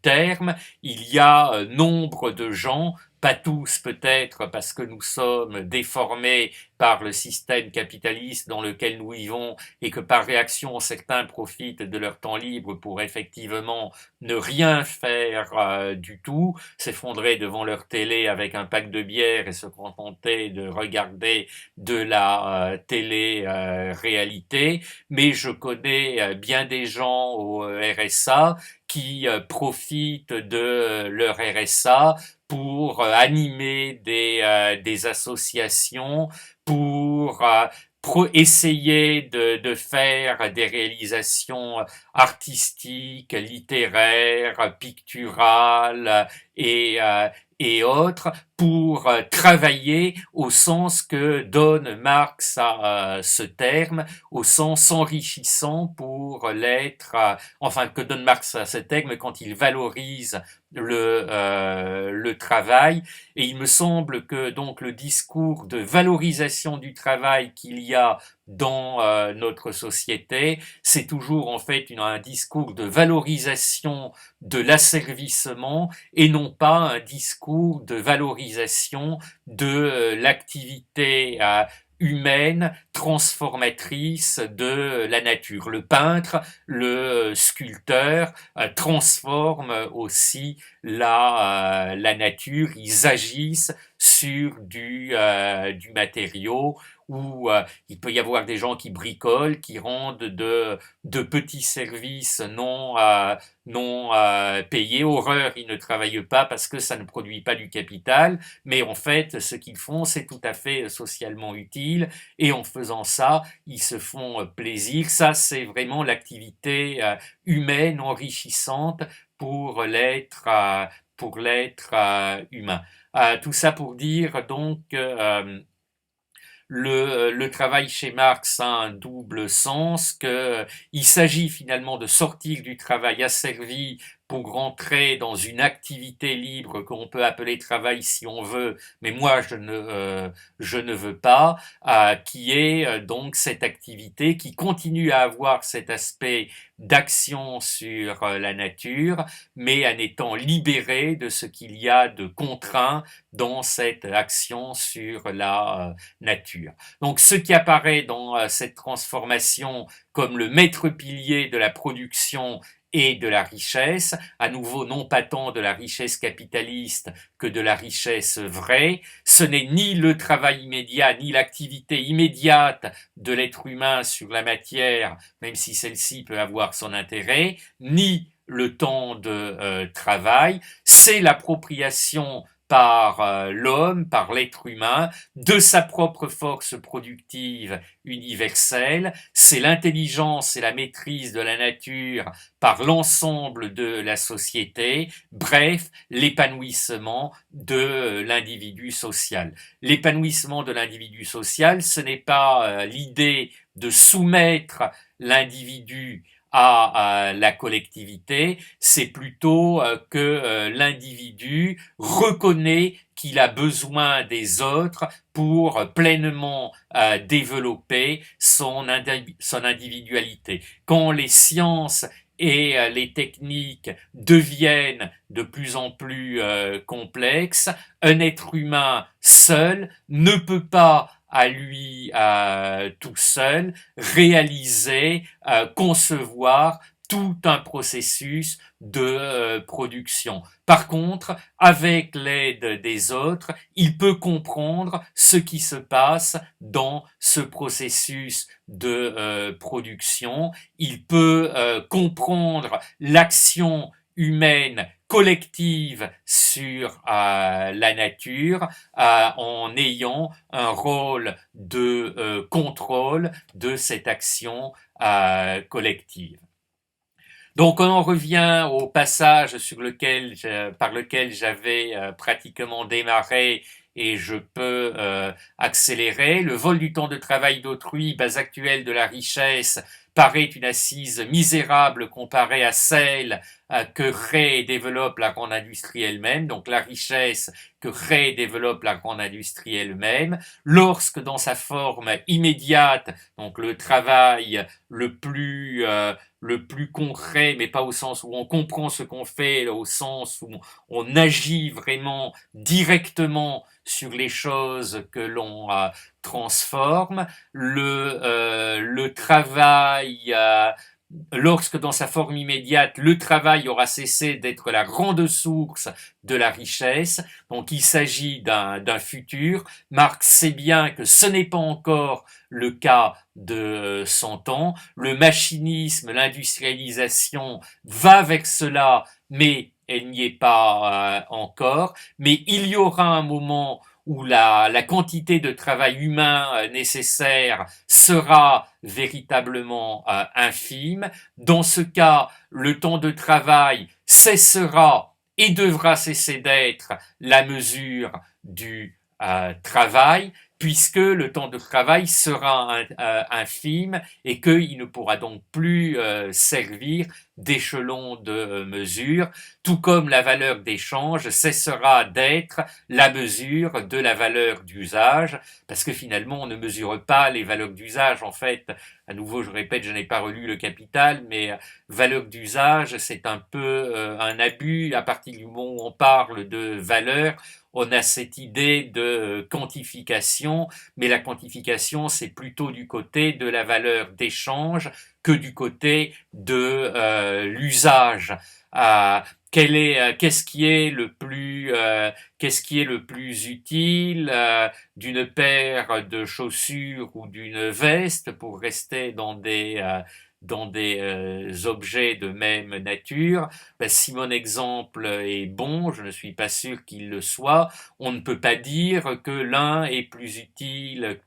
terme. Il y a nombre de gens, pas tous peut-être parce que nous sommes déformés par le système capitaliste dans lequel nous vivons et que par réaction certains profitent de leur temps libre pour effectivement ne rien faire du tout, s'effondrer devant leur télé avec un pack de bière et se contenter de regarder de la télé-réalité. Mais je connais bien des gens au RSA qui profitent de leur RSA pour animer des associations, pour essayer de faire des réalisations artistiques, littéraires, picturales et autres, pour travailler au sens que donne Marx à ce terme, au sens enrichissant pour l'être, enfin que donne Marx à ce terme quand il valorise le travail. Et il me semble que donc le discours de valorisation du travail qu'il y a dans notre société, c'est toujours en fait un discours de valorisation de l'asservissement et non pas un discours de valorisation de l'activité humaine, transformatrice de la nature. Le peintre, le sculpteur transforment aussi la nature, ils agissent sur du matériau où il peut y avoir des gens qui bricolent, qui rendent de petits services non payés. Horreur, ils ne travaillent pas parce que ça ne produit pas du capital, mais en fait, ce qu'ils font, c'est tout à fait socialement utile, et en faisant ça, ils se font plaisir. Ça, c'est vraiment l'activité humaine enrichissante pour l'être humain. Tout ça pour dire donc le travail chez Marx a un double sens, que il s'agit finalement de sortir du travail asservi pour rentrer dans une activité libre qu'on peut appeler travail si on veut, mais moi je ne veux pas, qui est donc cette activité qui continue à avoir cet aspect d'action sur la nature, mais en étant libérée de ce qu'il y a de contraint dans cette action sur la nature. Donc ce qui apparaît dans cette transformation comme le maître pilier de la production et de la richesse, à nouveau non pas tant de la richesse capitaliste que de la richesse vraie, ce n'est ni le travail immédiat, ni l'activité immédiate de l'être humain sur la matière, même si celle-ci peut avoir son intérêt, ni le temps de travail, c'est l'appropriation par l'homme, par l'être humain, de sa propre force productive universelle, c'est l'intelligence et la maîtrise de la nature par l'ensemble de la société, bref, l'épanouissement de l'individu social. L'épanouissement de l'individu social, ce n'est pas l'idée de soumettre l'individu à la collectivité, c'est plutôt que l'individu reconnaît qu'il a besoin des autres pour pleinement développer son individualité. Quand les sciences et les techniques deviennent de plus en plus complexes, un être humain seul ne peut pas à lui tout seul réaliser, concevoir tout un processus de production. Par contre, avec l'aide des autres, il peut comprendre ce qui se passe dans ce processus de production. Il peut comprendre l'action humaine collective sur la nature en ayant un rôle de contrôle de cette action collective. Donc on en revient au passage par lequel j'avais pratiquement démarré et je peux accélérer. Le vol du temps de travail d'autrui, base actuelle de la richesse, paraît une assise misérable comparée à celle que crée et développe la grande industrie elle-même, donc la richesse que crée et développe la grande industrie elle-même, lorsque dans sa forme immédiate, donc le travail le plus concret, mais pas au sens où on comprend ce qu'on fait, au sens où on agit vraiment directement sur les choses que l'on transforme, le travail, lorsque dans sa forme immédiate, le travail aura cessé d'être la grande source de la richesse, donc il s'agit d'un futur. Marx sait bien que ce n'est pas encore le cas de 100 ans, le machinisme, l'industrialisation va vers cela, mais elle n'y est pas encore, mais il y aura un moment où la quantité de travail humain nécessaire sera véritablement infime. Dans ce cas, le temps de travail cessera et devra cesser d'être la mesure du travail, puisque le temps de travail sera infime et qu'il ne pourra donc plus servir d'échelon de mesure, tout comme la valeur d'échange cessera d'être la mesure de la valeur d'usage, parce que finalement on ne mesure pas les valeurs d'usage. En fait, à nouveau je répète, je n'ai pas relu le Capital, mais valeur d'usage c'est un peu un abus. À partir du moment où on parle de valeur, on a cette idée de quantification, mais la quantification, c'est plutôt du côté de la valeur d'échange que du côté de l'usage. Qu'est-ce qui est le plus utile d'une paire de chaussures ou d'une veste, pour rester dans des dans des objets de même nature, ben, si mon exemple est bon, je ne suis pas sûr qu'il le soit, on ne peut pas dire que l'un est plus utile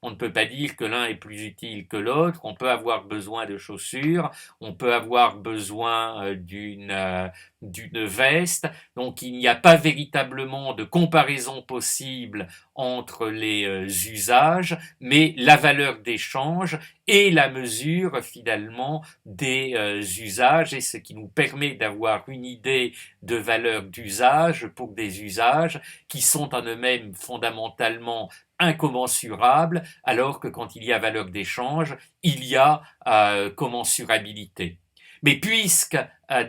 on ne peut pas dire que l'un est plus utile que l'autre. On peut avoir besoin de chaussures, on peut avoir besoin d'une veste. Donc il n'y a pas véritablement de comparaison possible entre les usages, mais la valeur d'échange et la mesure finalement des usages, et ce qui nous permet d'avoir une idée de valeur d'usage pour des usages qui sont en eux-mêmes fondamentalement incommensurables, alors que quand il y a valeur d'échange, il y a commensurabilité. Mais puisque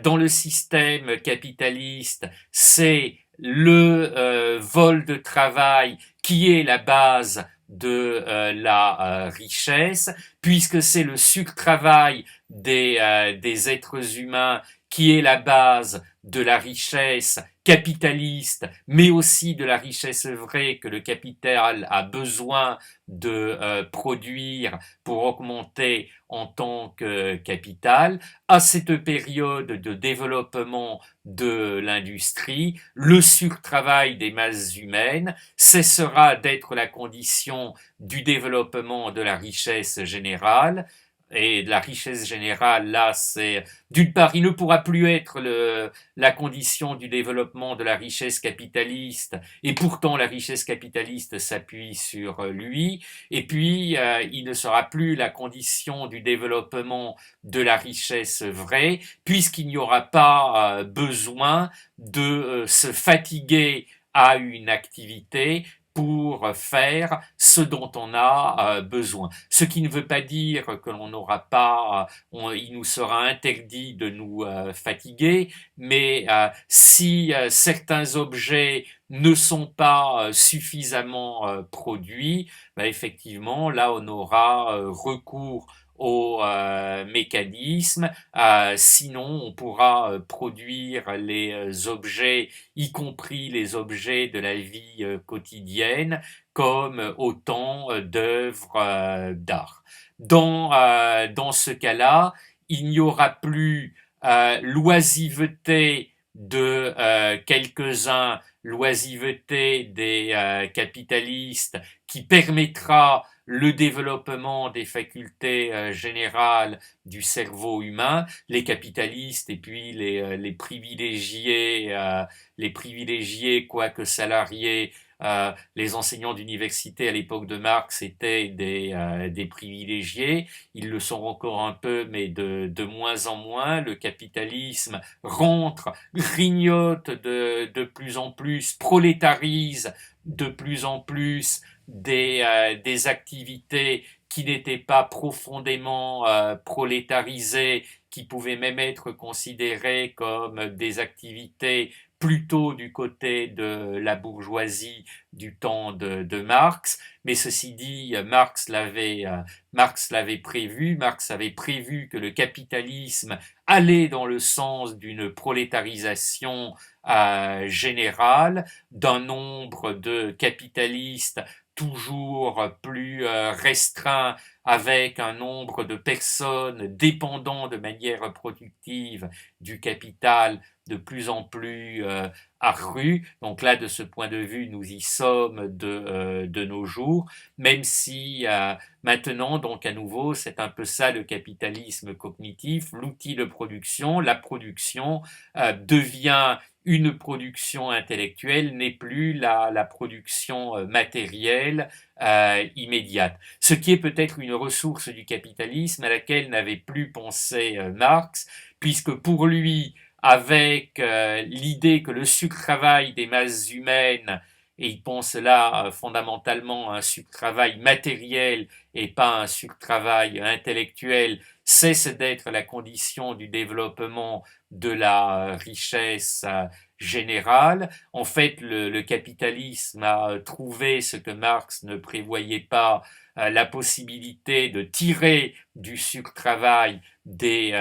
dans le système capitaliste, c'est le vol de travail qui est la base de la richesse, puisque c'est le surtravail des êtres humains qui est la base de la richesse capitaliste, mais aussi de la richesse vraie que le capital a besoin de produire pour augmenter en tant que capital. À cette période de développement de l'industrie, le surtravail des masses humaines cessera d'être la condition du développement de la richesse générale. Et de la richesse générale, là, c'est d'une part, il ne pourra plus être la condition du développement de la richesse capitaliste, et pourtant la richesse capitaliste s'appuie sur lui, et puis il ne sera plus la condition du développement de la richesse vraie, puisqu'il n'y aura pas besoin de se fatiguer à une activité pour faire ce dont on a besoin. Ce qui ne veut pas dire que l'on n'aura pas, il nous sera interdit de nous fatiguer, mais si certains objets ne sont pas suffisamment produits, ben effectivement, là on aura recours au mécanisme, sinon on pourra produire les objets, y compris les objets de la vie quotidienne, comme autant d'œuvres d'art. Dans ce cas-là, il n'y aura plus l'oisiveté de quelques-uns, l'oisiveté des capitalistes qui permettra le développement des facultés générales du cerveau humain, les capitalistes et puis les privilégiés, quoique salariés, les enseignants d'université à l'époque de Marx étaient des privilégiés, ils le sont encore un peu, mais de moins en moins. Le capitalisme rentre, grignote de plus en plus, prolétarise de plus en plus des activités qui n'étaient pas profondément prolétarisées, qui pouvaient même être considérées comme des activités plutôt du côté de la bourgeoisie du temps de Marx. Mais ceci dit, Marx l'avait prévu. Marx avait prévu que le capitalisme allait dans le sens d'une prolétarisation générale, d'un nombre de capitalistes toujours plus restreint, avec un nombre de personnes dépendant de manière productive du capital de plus en plus accru. Donc là, de ce point de vue, nous y sommes de nos jours, même si maintenant, donc à nouveau, c'est un peu ça le capitalisme cognitif, l'outil de production, la production devient une production intellectuelle, n'est plus la production matérielle immédiate. Ce qui est peut-être une ressource du capitalisme à laquelle n'avait plus pensé Marx, puisque pour lui, avec l'idée que le surtravail des masses humaines, et il pense là fondamentalement à un surtravail matériel et pas un surtravail intellectuel, cesse d'être la condition du développement de la richesse générale. En fait, le capitalisme a trouvé ce que Marx ne prévoyait pas, la possibilité de tirer du surtravail des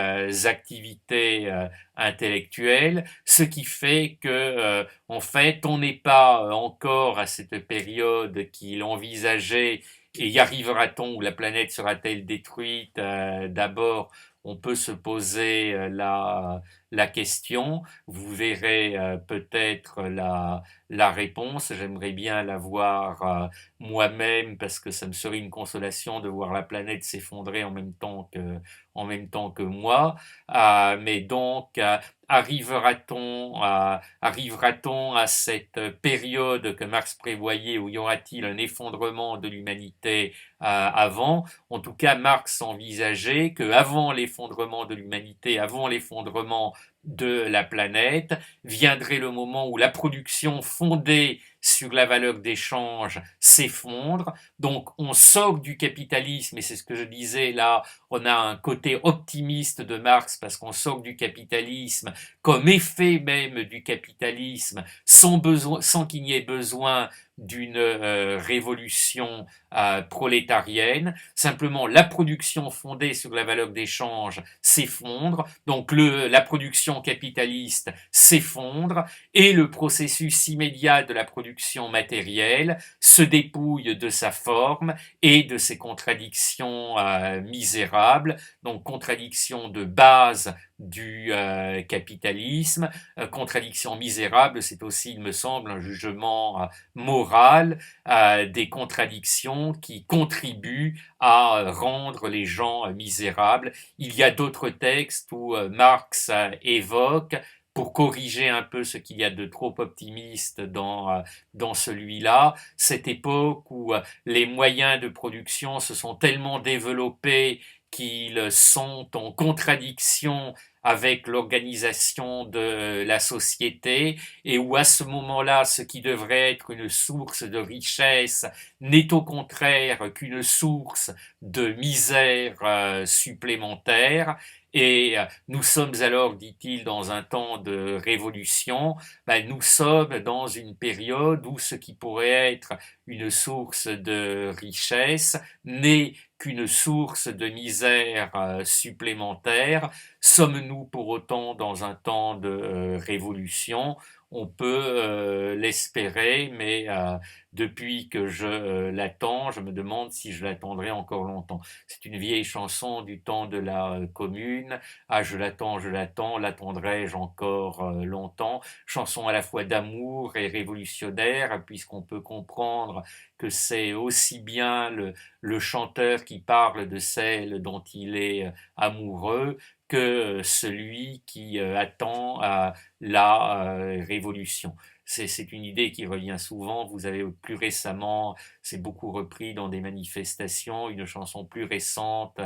activités intellectuelles, ce qui fait que, en fait, on n'est pas encore à cette période qu'il envisageait Et y arrivera-t-on, ou la planète sera-t-elle détruite? D'abord, on peut se poser la question. Vous verrez peut-être la réponse. J'aimerais bien la voir moi-même parce que ça me serait une consolation de voir la planète s'effondrer en même temps que moi. Mais donc, arrivera-t-on à cette période que Marx prévoyait où y aura-t-il un effondrement de l'humanité avant? En tout cas, Marx envisageait qu'avant l'effondrement de l'humanité, avant l'effondrement de la planète, viendrait le moment où la production fondée sur la valeur d'échange s'effondre. Donc on sort du capitalisme, et c'est ce que je disais là, on a un côté optimiste de Marx parce qu'on sort du capitalisme comme effet même du capitalisme sans qu'il n'y ait besoin d'une révolution prolétarienne. Simplement, la production fondée sur la valeur d'échange s'effondre, donc la production capitaliste s'effondre, et le processus immédiat de la production matérielle se dépouille de sa forme et de ses contradictions misérables, donc contradictions de base du capitalisme, contradiction misérable, c'est aussi, il me semble, un jugement moral, des contradictions qui contribuent à rendre les gens misérables. Il y a d'autres textes où Marx évoque, pour corriger un peu ce qu'il y a de trop optimiste dans celui-là, cette époque où les moyens de production se sont tellement développés qu'ils sont en contradiction avec l'organisation de la société, et où à ce moment-là, ce qui devrait être une source de richesse n'est au contraire qu'une source de misère supplémentaire. Et nous sommes alors, dit-il, dans un temps de révolution. Nous sommes dans une période où ce qui pourrait être une source de richesse n'est qu'une source de misère supplémentaire. Sommes-nous pour autant dans un temps de révolution? On peut l'espérer, mais depuis que je l'attends, je me demande si je l'attendrai encore longtemps. C'est une vieille chanson du temps de la commune. Ah, je l'attends, l'attendrai-je encore longtemps? Chanson à la fois d'amour et révolutionnaire, puisqu'on peut comprendre que c'est aussi bien le chanteur qui parle de celle dont il est amoureux que celui qui attend la révolution. C'est une idée qui revient souvent. Vous avez plus récemment, c'est beaucoup repris dans des manifestations, une chanson plus récente,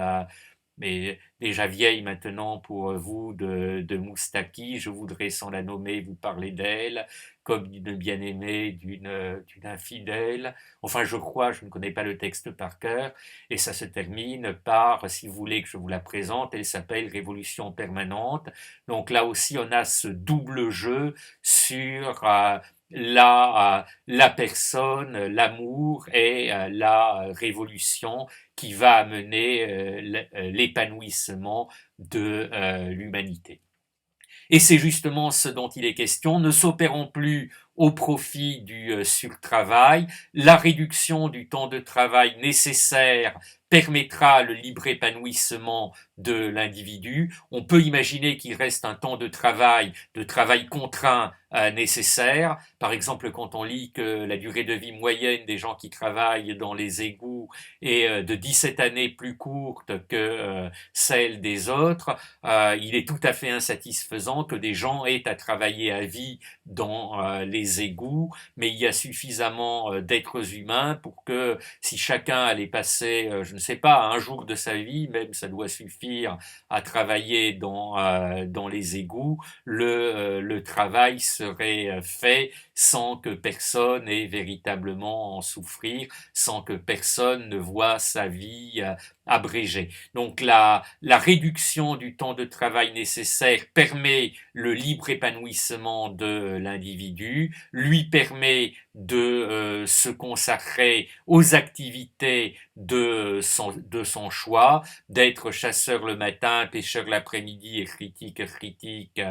mais déjà vieille maintenant pour vous, de Moustaki. Je voudrais, sans la nommer, vous parler d'elle comme d'une bien-aimée, d'une infidèle. Enfin, je crois, je ne connais pas le texte par cœur, et ça se termine par, si vous voulez que je vous la présente, elle s'appelle Révolution permanente. Donc là aussi, on a ce double jeu sur la personne, l'amour et la révolution qui va amener l'épanouissement de l'humanité. Et c'est justement ce dont il est question. Ne s'opérons plus au profit du surtravail. La réduction du temps de travail nécessaire permettra le libre épanouissement de l'individu. On peut imaginer qu'il reste un temps de travail contraint nécessaire. Par exemple, quand on lit que la durée de vie moyenne des gens qui travaillent dans les égouts est de 17 années plus courte que celle des autres, il est tout à fait insatisfaisant que des gens aient à travailler à vie dans les égouts, mais il y a suffisamment d'êtres humains pour que si chacun allait passer, je ne sais pas, un jour de sa vie, même ça doit suffire à travailler dans les égouts, le travail serait fait sans que personne ait véritablement à en souffrir, sans que personne ne voie sa vie abrégée. Donc la réduction du temps de travail nécessaire permet le libre épanouissement de l'individu, lui permet de se consacrer aux activités de son choix, d'être chasseur le matin, pêcheur l'après-midi et critique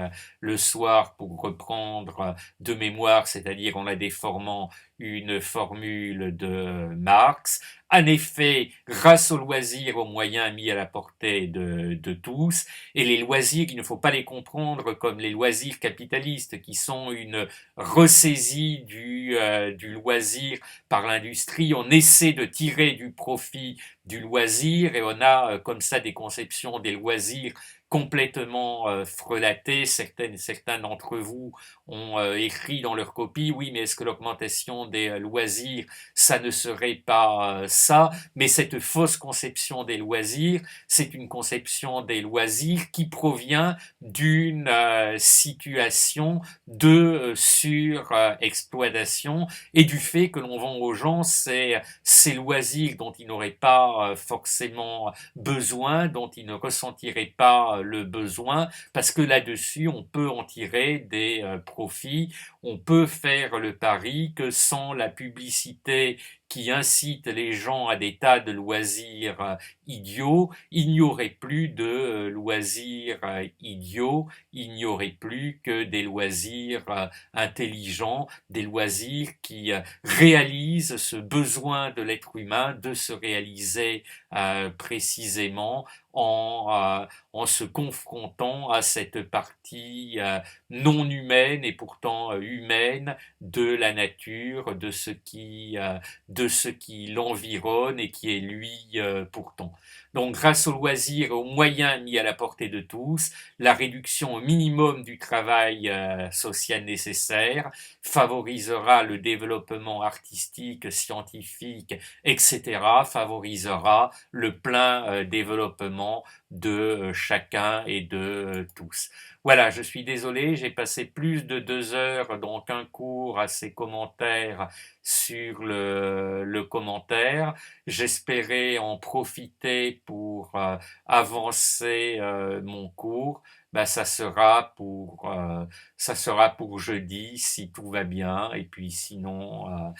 le soir, pour reprendre de mémoire, c'est-à-dire en la déformant une formule de Marx. En effet, grâce aux loisirs, aux moyens mis à la portée de tous, et les loisirs, il ne faut pas les comprendre comme les loisirs capitalistes, qui sont une ressaisie du loisir par l'industrie. On essaie de tirer du profit du loisir et on a comme ça des conceptions des loisirs complètement frelatées. Certains d'entre vous ont écrit dans leur copie, oui, mais est-ce que l'augmentation des loisirs, ça ne serait pas ça? Mais cette fausse conception des loisirs, c'est une conception des loisirs qui provient d'une situation de surexploitation et du fait que l'on vend aux gens ces loisirs dont ils n'auraient pas forcément besoin, dont ils ne ressentiraient pas le besoin, parce que là-dessus, on peut en tirer des profits, on peut faire le pari que sans la publicité qui incite les gens à des tas de loisirs idiots, il n'y aurait plus de loisirs idiots, il n'y aurait plus que des loisirs intelligents, des loisirs qui réalisent ce besoin de l'être humain de se réaliser précisément en se confrontant à cette partie non humaine et pourtant humaine de la nature, de ce qui l'environne et qui est lui pourtant. Donc grâce aux loisirs et aux moyens mis à la portée de tous, la réduction au minimum du travail social nécessaire favorisera le développement artistique, scientifique, etc., favorisera le plein développement de chacun et de tous. Voilà, je suis désolé, j'ai passé plus de 2 heures dans un cours à ces commentaires sur le commentaire. J'espérais en profiter pour avancer mon cours. Ben, ça sera pour jeudi si tout va bien. Et puis sinon,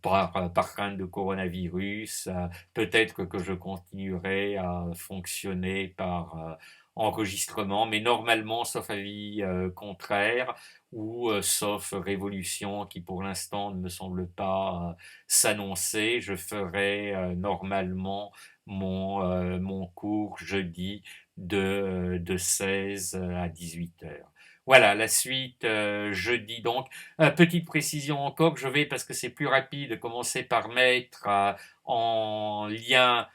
par crainte de coronavirus, peut-être que je continuerai à fonctionner par enregistrement, mais normalement, sauf avis contraire, ou sauf révolution qui pour l'instant ne me semble pas s'annoncer, je ferai normalement mon cours jeudi de 16 à 18 heures. Voilà, la suite jeudi donc. Petite précision encore que je vais, parce que c'est plus rapide, commencer par mettre en lien,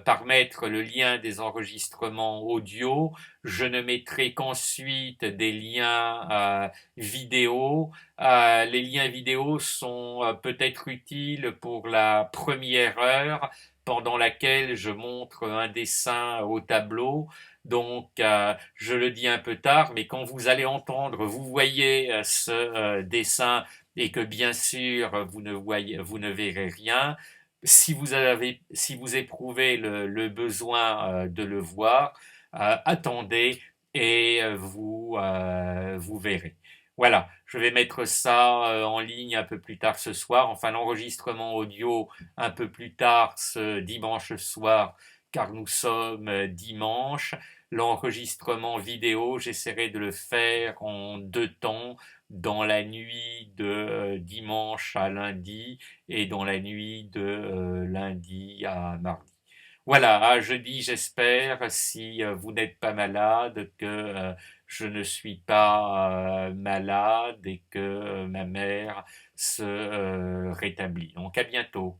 par mettre le lien des enregistrements audio. Je ne mettrai qu'ensuite des liens vidéo. Les liens vidéo sont peut-être utiles pour la première heure pendant laquelle je montre un dessin au tableau. Donc, je le dis un peu tard, mais quand vous allez entendre, vous voyez ce dessin et que bien sûr vous ne verrez rien. Si vous éprouvez le besoin de le voir, attendez et vous verrez. Voilà, je vais mettre ça en ligne un peu plus tard ce soir, enfin l'enregistrement audio un peu plus tard ce dimanche soir, car nous sommes dimanche. L'enregistrement vidéo, j'essaierai de le faire en 2 temps, dans la nuit de dimanche à lundi et dans la nuit de lundi à mardi. Voilà, à jeudi, j'espère, si vous n'êtes pas malade, que je ne suis pas malade et que ma mère se rétablit. Donc à bientôt.